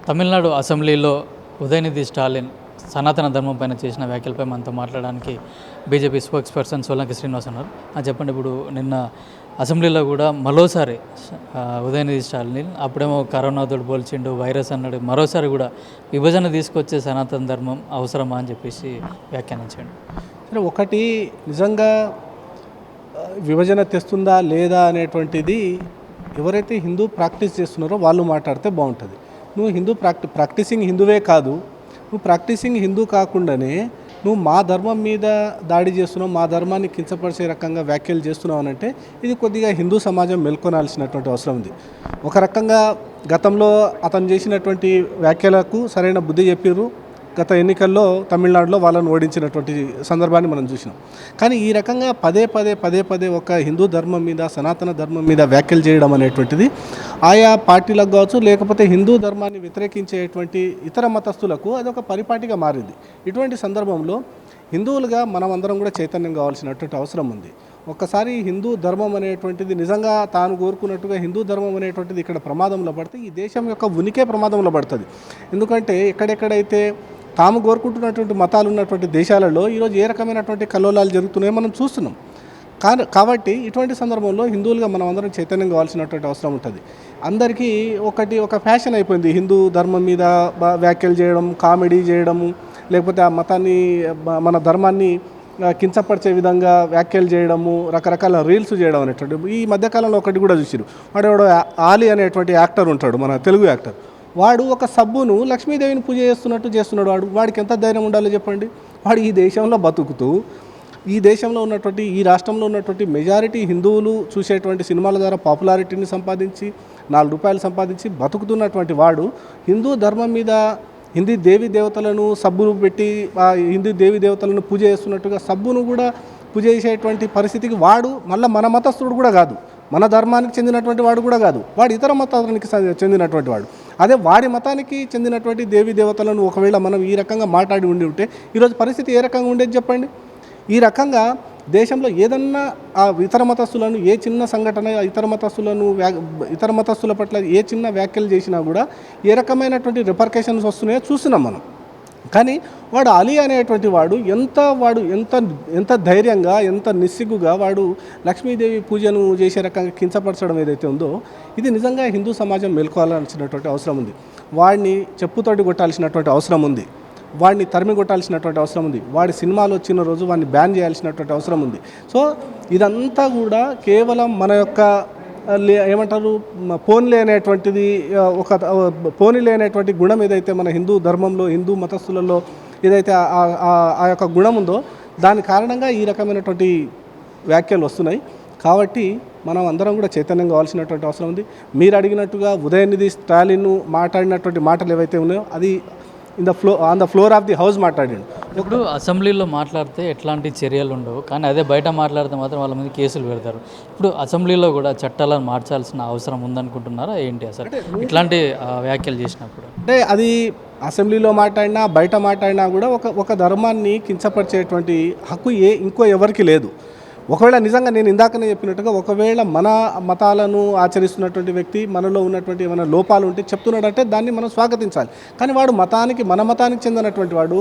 తమిళనాడు అసెంబ్లీలో ఉదయనిధి స్టాలిన్ సనాతన ధర్మం పైన చేసిన వ్యాఖ్యలపై మనతో మాట్లాడడానికి BJP spokes person Solanki Srinivas ఉన్నారు. చెప్పండి, ఇప్పుడు నిన్న అసెంబ్లీలో కూడా మరోసారి ఉదయనిధి స్టాలిన్ అప్పుడేమో కరోనాతో పోల్చిండు, వైరస్ అన్నాడు, మరోసారి కూడా విభజన తీసుకొచ్చే సనాతన ధర్మం అవసరమా అని చెప్పేసి వ్యాఖ్యానించండి. సరే, ఒకటి నిజంగా విభజన తెస్తుందా లేదా అనేటువంటిది ఎవరైతే హిందూ ప్రాక్టీస్ చేస్తున్నారో వాళ్ళు మాట్లాడితే బాగుంటుంది. నువ్వు హిందూ ప్రాక్టీసింగ్ హిందువే కాదు, నువ్వు ప్రాక్టీసింగ్ హిందూ కాకుండానే నువ్వు మా ధర్మం మీద దాడి చేస్తున్నావు, మా ధర్మాన్ని కించపరిచే రకంగా వ్యాఖ్యలు చేస్తున్నావు అని అంటే ఇది కొద్దిగా హిందూ సమాజం మేల్కొనాల్సినటువంటి అవసరం ఉంది. ఒక రకంగా గతంలో అతను చేసినటువంటి వ్యాఖ్యలకు సరైన బుద్ధి చెప్పారు. గత ఎన్నికల్లో తమిళనాడులో వాళ్ళను ఓడించినటువంటి సందర్భాన్ని మనం చూసినాం. కానీ ఈ రకంగా పదే పదే ఒక హిందూ ధర్మం మీద, సనాతన ధర్మం మీద వ్యాఖ్యలు చేయడం అనేటువంటిది ఆయా పార్టీలకు కావచ్చు, లేకపోతే హిందూ ధర్మాన్ని వ్యతిరేకించేటువంటి ఇతర మతస్థులకు అదొక పరిపాటిగా మారింది. ఇటువంటి సందర్భంలో హిందువులుగా మనం అందరం కూడా చైతన్యం కావాల్సినటువంటి అవసరం ఉంది. ఒక్కసారి హిందూ ధర్మం అనేటువంటిది నిజంగా తాను కోరుకున్నట్టుగా హిందూ ధర్మం అనేటువంటిది ఇక్కడ ప్రమాదంలో పడితే ఈ దేశం యొక్క ఉనికే ప్రమాదంలో పడుతుంది. ఎందుకంటే ఎక్కడెక్కడైతే తాము కోరుకుంటున్నటువంటి మతాలు ఉన్నటువంటి దేశాలలో ఈరోజు ఏ రకమైనటువంటి కల్లోలాలు జరుగుతున్నాయో మనం చూస్తున్నాం. కాబట్టి ఇటువంటి సందర్భంలో హిందువులుగా మనం అందరం చైతన్యం కావాల్సినటువంటి అవసరం ఉంటుంది. అందరికీ ఒక ఫ్యాషన్ అయిపోయింది హిందూ ధర్మం మీద వ్యాఖ్యలు చేయడం, కామెడీ చేయడము, లేకపోతే ఆ మతాన్ని, మన ధర్మాన్ని కించపరిచే విధంగా వ్యాఖ్యలు చేయడము, రకరకాల రీల్స్ చేయడం అనేటువంటి. ఈ మధ్యకాలంలో ఒకటి కూడా చూసిరు, వాడు ఆలీ అనేటువంటి యాక్టర్ ఉంటాడు, మన తెలుగు యాక్టర్. వాడు ఒక సబ్బును లక్ష్మీదేవిని పూజ చేస్తున్నాడు. వాడికి ఎంత ధైర్యం ఉండాలో చెప్పండి. వాడు ఈ దేశంలో బతుకుతూ, ఈ దేశంలో ఉన్నటువంటి, ఈ రాష్ట్రంలో ఉన్నటువంటి మెజారిటీ హిందువులు చూసేటువంటి సినిమాల ద్వారా పాపులారిటీని సంపాదించి ₹4 సంపాదించి బతుకుతున్నటువంటి వాడు హిందూ ధర్మం మీద హిందీ దేవీ దేవతలను సబ్బును పెట్టి హిందూ దేవీ దేవతలను పూజ చేస్తున్నట్టుగా సబ్బును కూడా పూజ చేసేటువంటి పరిస్థితికి వాడు మళ్ళీ మన మతస్థుడు కూడా కాదు, మన ధర్మానికి చెందినటువంటి వాడు కూడా కాదు, వాడు ఇతర మతానికి చెందినటువంటి వాడు. అదే వాడి మతానికి చెందినటువంటి దేవీ దేవతలను ఒకవేళ మనం ఈ రకంగా మాట్లాడి ఉండి ఉంటే ఈరోజు పరిస్థితి ఏ రకంగా ఉండేది చెప్పండి. ఈ రకంగా దేశంలో ఏదన్నా ఆ ఇతర మతస్థులను ఏ చిన్న సంఘటన, ఇతర మతస్థుల పట్ల ఏ చిన్న వ్యాఖ్యలు చేసినా కూడా ఏ రకమైనటువంటి రిపర్కేషన్స్ వస్తున్నాయో చూస్తున్నాం మనం. కానీ వాడు అలీ అనేటువంటి వాడు ఎంత ధైర్యంగా, ఎంత నిస్సిగ్గుగా వాడు లక్ష్మీదేవి పూజను చేసే రకంగా కించపరచడం ఏదైతే ఉందో ఇది నిజంగా హిందూ సమాజం మేల్కోవాల్సినటువంటి అవసరం ఉంది. వాడిని చెప్పుతోటి కొట్టాల్సినటువంటి అవసరం ఉంది, వాడిని తరిమి కొట్టాల్సినటువంటి అవసరం ఉంది, వాడి సినిమాలు వచ్చిన రోజు వాడిని బ్యాన్ చేయాల్సినటువంటి అవసరం ఉంది. సో ఇదంతా కూడా కేవలం మన యొక్క ఏమంటారు పోనీలే అనేటువంటి గుణం ఏదైతే మన హిందూ ధర్మంలో, హిందూ మతస్థులలో ఏదైతే ఆ యొక్క గుణం ఉందో దాని కారణంగా ఈ రకమైనటువంటి వ్యాఖ్యలు వస్తున్నాయి. కాబట్టి మనం అందరం కూడా చైతన్యం కావాల్సినటువంటి అవసరం ఉంది. మీరు అడిగినట్టుగా ఉదయనిధి స్టాలిన్ మాట్లాడినటువంటి మాటలు ఏవైతే ఉన్నాయో అది on the floor of the house మాట్లాడాడు. ఇప్పుడు అసెంబ్లీలో మాట్లాడితే ఎట్లాంటి చర్యలు ఉండవు, కానీ అదే బయట మాట్లాడితే మాత్రం వాళ్ళ మీద కేసులు పెడతారు. ఇప్పుడు అసెంబ్లీలో కూడా చట్టాలను మార్చాల్సిన అవసరం ఉందనుకుంటున్నారా ఏంటి అసలు ఇట్లాంటి వ్యాఖ్యలు చేసినప్పుడు? అంటే అది అసెంబ్లీలో మాట్లాడినా బయట మాట్లాడినా కూడా ఒక ధర్మాన్ని కించపరిచేటువంటి హక్కు ఇంకో ఎవరికి లేదు. ఒకవేళ నిజంగా నేను ఇందాకనే చెప్పినట్టుగా ఒకవేళ మన మతాలను ఆచరిస్తున్నటువంటి వ్యక్తి మనలో ఉన్నటువంటి ఏమైనా లోపాలు ఉంటే చెప్తున్నాడంటే దాన్ని మనం స్వాగతించాలి. కానీ వాడు మన మతానికి చెందినటువంటి వాడు,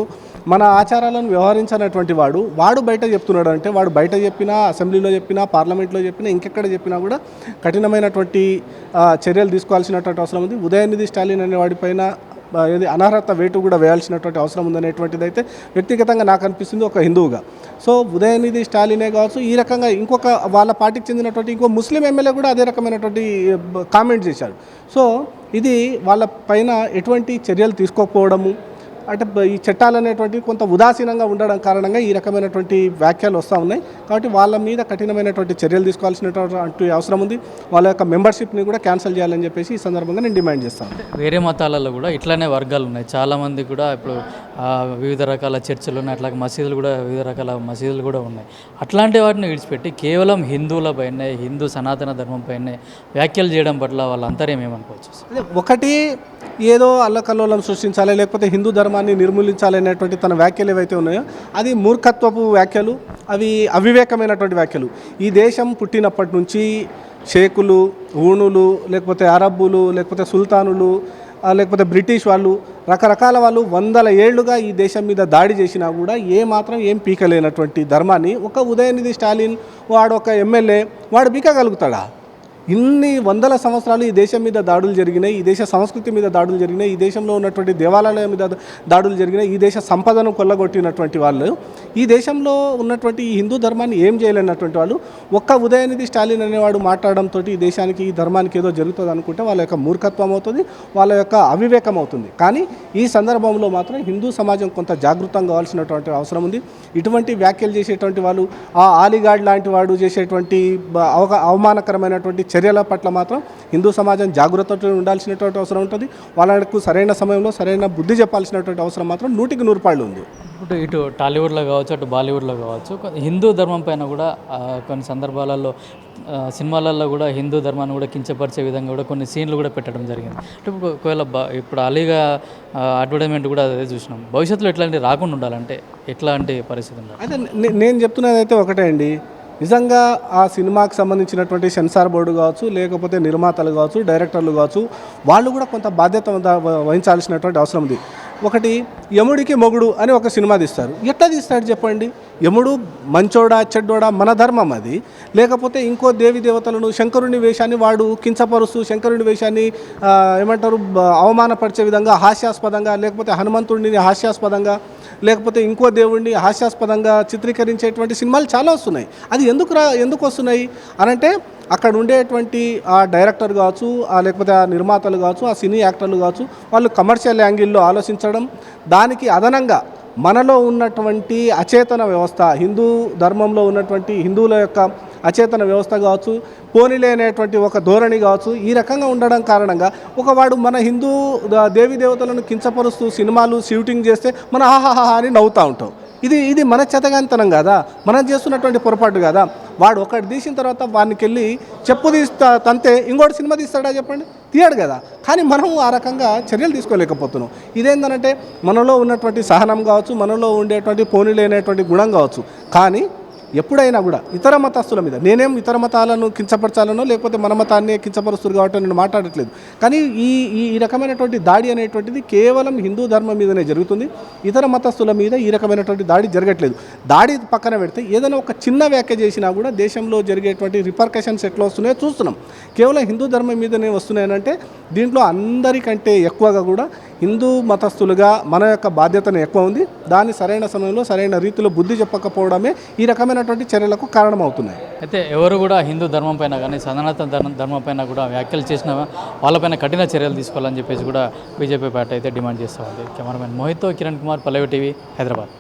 మన ఆచారాలను వ్యవహరించినటువంటి వాడు బయట చెప్తున్నాడు అంటే వాడు బయట చెప్పినా, అసెంబ్లీలో చెప్పినా, పార్లమెంట్లో చెప్పినా, ఇంకెక్కడ చెప్పినా కూడా కఠినమైనటువంటి చర్యలు తీసుకోవాల్సినటువంటి అవసరం ఉంది. ఉదయనిధి స్టాలిన్ అనే వాడిపైన ఏది అనర్హత వేటు కూడా వేయాల్సినటువంటి అవసరం ఉందనేటువంటిది అయితే వ్యక్తిగతంగా నాకు అనిపిస్తుంది ఒక హిందువుగా. సో ఉదయనిధి స్టాలినే కావచ్చు, ఈ రకంగా ఇంకొక వాళ్ళ పార్టీకి చెందినటువంటి ఇంకో ముస్లిం ఎమ్మెల్యే కూడా అదే రకమైనటువంటి కామెంట్ చేశాడు. సో ఇది వాళ్ళ పైన ఎటువంటి చర్యలు తీసుకోకపోవడము, అంటే ఈ చట్టాలు అనేటువంటి కొంత ఉదాసీనంగా ఉండడం కారణంగా ఈ రకమైనటువంటి వ్యాఖ్యలు వస్తూ ఉన్నాయి. కాబట్టి వాళ్ళ మీద కఠినమైనటువంటి చర్యలు తీసుకోవాల్సినటువంటి అవసరం ఉంది. వాళ్ళ యొక్క మెంబర్షిప్ని కూడా క్యాన్సిల్ చేయాలని చెప్పేసి ఈ సందర్భంగా నేను డిమాండ్ చేస్తాను. వేరే మతాలలో కూడా ఇట్లానే వర్గాలు ఉన్నాయి, చాలామంది కూడా ఇప్పుడు వివిధ రకాల చర్చలు ఉన్నాయి, అట్లాగే మసీదులు కూడా, వివిధ రకాల మసీదులు కూడా ఉన్నాయి. అట్లాంటి వాటిని విడిచిపెట్టి కేవలం హిందువులపైనే, హిందూ సనాతన ధర్మంపైనే వ్యాఖ్యలు చేయడం పట్ల వాళ్ళ అంతర్యం ఏమనుకోవచ్చు? ఒకటి ఏదో అల్లకల్లోలం సృష్టించాలి, లేకపోతే హిందూ ధర్మాన్ని నిర్మూలించాలి అనేటువంటి తన వ్యాఖ్యలు ఏవైతే ఉన్నాయో అది మూర్ఖత్వపు వ్యాఖ్యలు, అవి అవివేకమైనటువంటి వ్యాఖ్యలు. ఈ దేశం పుట్టినప్పటి నుంచి షేకులు, ఊణులు, లేకపోతే అరబ్బులు, లేకపోతే సుల్తానులు, లేకపోతే బ్రిటిష్ వాళ్ళు రకరకాల వాళ్ళు వందల ఏళ్లుగా ఈ దేశం మీద దాడి చేసినా కూడా ఏం పీకలేనటువంటి ధర్మాన్ని ఒక ఉదయనిధి స్టాలిన్ వాడు ఒక ఎమ్మెల్యే వాడు పీకగలుగుతాడా? ఇన్ని వందల సంవత్సరాలు ఈ దేశం మీద దాడులు జరిగినాయి, ఈ దేశ సంస్కృతి మీద దాడులు జరిగినాయి, ఈ దేశంలో ఉన్నటువంటి దేవాలయాల మీద దాడులు జరిగినాయి, ఈ దేశ సంపదను కొల్లగొట్టినటువంటి వాళ్ళు, ఈ దేశంలో ఉన్నటువంటి ఈ హిందూ ధర్మాన్ని ఏం చేయలేనటువంటి వాళ్ళు ఒక్క ఉదయనిధి స్టాలిన్ అనేవాడు మాట్లాడడంతో ఈ దేశానికి ఈ ధర్మానికి ఏదో జరుగుతుంది అనుకుంటే వాళ్ళ యొక్క మూర్ఖత్వం అవుతుంది, వాళ్ళ యొక్క అవివేకం అవుతుంది. కానీ ఈ సందర్భంలో మాత్రం హిందూ సమాజం కొంత జాగృతం కావాల్సినటువంటి అవసరం ఉంది. ఇటువంటి వ్యాఖ్యలు చేసేటువంటి వాళ్ళు, ఆ ఆలిగాడ్ లాంటి వాడు చేసేటువంటి అవమానకరమైనటువంటి చర్యల పట్ల మాత్రం హిందూ సమాజం జాగ్రత్తతో ఉండాల్సినటువంటి అవసరం ఉంటుంది. వాళ్ళకు సరైన సమయంలో సరైన బుద్ధి చెప్పాల్సినటువంటి అవసరం మాత్రం 100% ఉంది. ఇటు టాలీవుడ్లో కావచ్చు, అటు బాలీవుడ్లో కావచ్చు, హిందూ ధర్మం పైన కూడా కొన్ని సందర్భాలలో సినిమాలలో కూడా హిందూ ధర్మాన్ని కూడా కించపరిచే విధంగా కూడా కొన్ని సీన్లు కూడా పెట్టడం జరిగింది. అంటే ఒకవేళ ఇప్పుడు అలీగా అడ్వర్టైజ్మెంట్ కూడా అదే చూసినాం. భవిష్యత్తులో ఎట్లాంటి రాకుండా ఉండాలంటే ఎట్లాంటి పరిస్థితి ఉండాలి? అయితే నేను చెప్తున్నది అయితే ఒకటే అండి, నిజంగా ఆ సినిమాకి సంబంధించినటువంటి సెన్సార్ బోర్డు కావచ్చు, లేకపోతే నిర్మాతలు కావచ్చు, డైరెక్టర్లు కావచ్చు, వాళ్ళు కూడా కొంత బాధ్యత వహించాల్సినటువంటి అవసరం ఉంది. ఒకటి యముడికి మొగుడు అని ఒక సినిమా తీస్తారు. ఎట్లా తీస్తాడు చెప్పండి? యముడు మంచోడా చెడ్డోడా మన ధర్మం అది. లేకపోతే ఇంకో దేవి దేవతలను శంకరుని వేషాన్ని వాడు కించపరుస్తూ శంకరుని వేషాన్ని అవమానపరిచే విధంగా హాస్యాస్పదంగా, లేకపోతే హనుమంతుడిని హాస్యాస్పదంగా, లేకపోతే ఇంకో దేవుడిని హాస్యాస్పదంగా చిత్రీకరించేటువంటి సినిమాలు చాలా వస్తున్నాయి. అది ఎందుకు వస్తున్నాయి అనంటే అక్కడ ఉండేటువంటి ఆ డైరెక్టర్ కావచ్చు, లేకపోతే ఆ నిర్మాతలు కావచ్చు, ఆ సినీ యాక్టర్లు కావచ్చు, వాళ్ళు కమర్షియల్ యాంగిల్లో ఆలోచించడం, దానికి అదనంగా మనలో ఉన్నటువంటి అచేతన వ్యవస్థ, హిందూ ధర్మంలో ఉన్నటువంటి హిందువుల యొక్క అచేతన వ్యవస్థ కావచ్చు, పోనీలేనటువంటి ఒక ధోరణి కావచ్చు, ఈ రకంగా ఉండడం కారణంగా ఒకవాడు మన హిందూ దేవీ దేవతలను కించపరుస్తూ సినిమాలు షూటింగ్ చేస్తే మన ఆహాహా అని నవ్వుతూ ఉంటాం. ఇది మన చేతగానితనం కాదా? మనం చేస్తున్నటువంటి పొరపాటు కాదా? వాడు ఒకటి తీసిన తర్వాత వానికి వెళ్ళి చెప్పు తంతే ఇంకోటి సినిమా తీస్తాడా చెప్పండి? తీయడు కదా. కానీ మనం ఆ రకంగా చర్యలు తీసుకోలేకపోతున్నాం. ఇదేంటంటే మనలో ఉన్నటువంటి సహనం కావచ్చు, మనలో ఉండేటువంటి పోనీలేనటువంటి గుణం కావచ్చు. కానీ ఎప్పుడైనా కూడా ఇతర మతస్థుల మీద, నేనేం ఇతర మతాలను కించపరచాలనో లేకపోతే మన మతాన్ని కించపరుస్తారు కాబట్టి నేను మాట్లాడట్లేదు. కానీ ఈ రకమైనటువంటి దాడి అనేటువంటిది కేవలం హిందూ ధర్మం మీదనే జరుగుతుంది. ఇతర మతస్థుల మీద ఈ రకమైనటువంటి దాడి జరగట్లేదు. దాడి పక్కన పెడితే ఏదైనా ఒక చిన్న వ్యాఖ్య చేసినా కూడా దేశంలో జరిగేటువంటి రిపర్కషన్స్ ఎట్లా వస్తున్నాయో చూస్తున్నాం. కేవలం హిందూ ధర్మం మీదనే వస్తున్నాయనంటే దీంట్లో అందరికంటే ఎక్కువగా కూడా హిందూ మతస్థులుగా మన యొక్క బాధ్యతను ఎక్కువ ఉంది. దాన్ని సరైన సమయంలో సరైన రీతిలో బుద్ధి చెప్పకపోవడమే ఈ రకమైనటువంటి చర్యలకు కారణమవుతున్నాయి. అయితే ఎవరు కూడా హిందూ ధర్మం పైన కానీ సనాతన ధర్మం పైన కూడా వ్యాఖ్యలు చేసిన వాళ్ళపైన కఠిన చర్యలు తీసుకోవాలని చెప్పేసి కూడా బీజేపీ పార్టీ అయితే డిమాండ్ చేస్తూ ఉంది. కెమెరామెన్ మోహిత్తో కిరణ్ కుమార్, పల్లవి టీవీ, హైదరాబాద్.